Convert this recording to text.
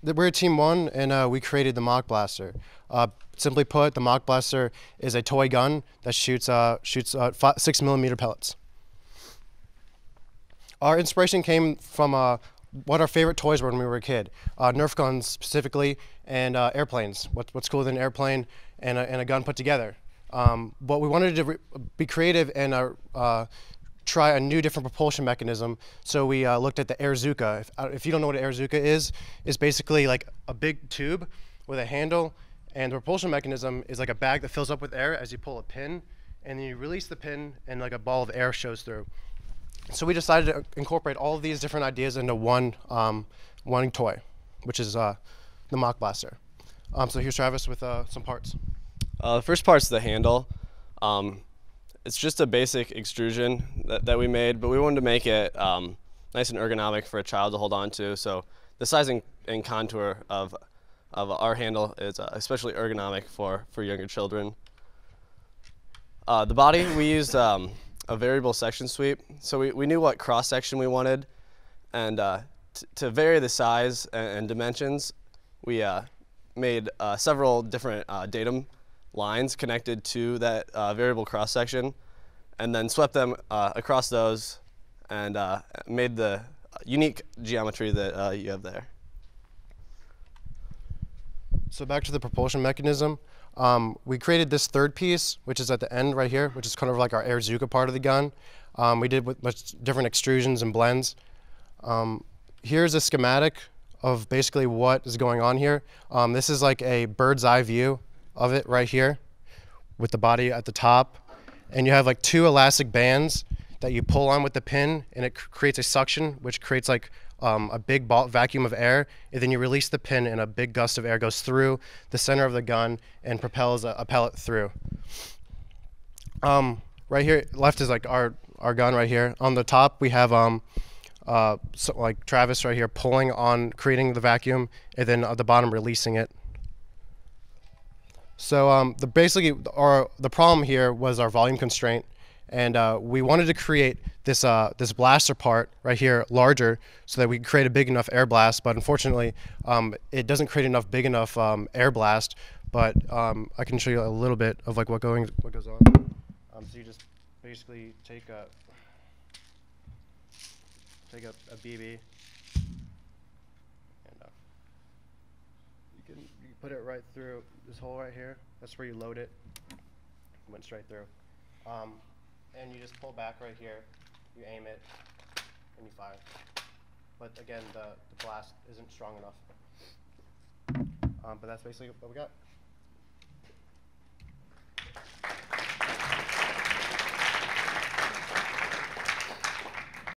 We're Team 1, and we created the Mach Blaster. Simply put, the Mach Blaster is a toy gun that shoots 6mm pellets. Our inspiration came from what our favorite toys were when we were a kid. Nerf guns specifically, and airplanes. What's cooler than an airplane and a gun put together? But we wanted to be creative and try a new, different propulsion mechanism. So we looked at the Airzuka. If you don't know what an Airzuka is, it's basically like a big tube with a handle, and the propulsion mechanism is like a bag that fills up with air as you pull a pin, and then you release the pin, and like a ball of air shows through. So we decided to incorporate all of these different ideas into one toy, which is the Mach Blaster. So here's Travis with some parts. The first part's the handle. It's just a basic extrusion that we made, but we wanted to make it nice and ergonomic for a child to hold on to. So the size and contour of our handle is especially ergonomic for younger children. The body, we used a variable section sweep. So we knew what cross section we wanted, and to vary the size and dimensions, we made several different datum lines connected to that variable cross section, and then swept them across those and made the unique geometry that you have there. So back to the propulsion mechanism, we created this third piece, which is at the end right here, which is kind of like our Airzuka part of the gun. We did with much different extrusions and blends. Here's a schematic of basically what is going on here. This is like a bird's eye view of it right here with the body at the top, and you have like two elastic bands that you pull on with the pin, and it creates a suction which creates like a big vacuum of air, and then you release the pin and a big gust of air goes through the center of the gun and propels a pellet through. Right here left is like our gun right here. On the top we have so like Travis right here pulling on, creating the vacuum, and then at the bottom releasing it. So basically the problem here was our volume constraint, and we wanted to create this this blaster part right here larger so that we could create a big enough air blast. But unfortunately, it doesn't create enough big enough air blast. But I can show you a little bit of like what goes on. So you just basically take a BB. You put it right through this hole right here. That's where you load it. It went straight through. And you just pull back right here. You aim it, and you fire. But again, the blast isn't strong enough. But that's basically what we got.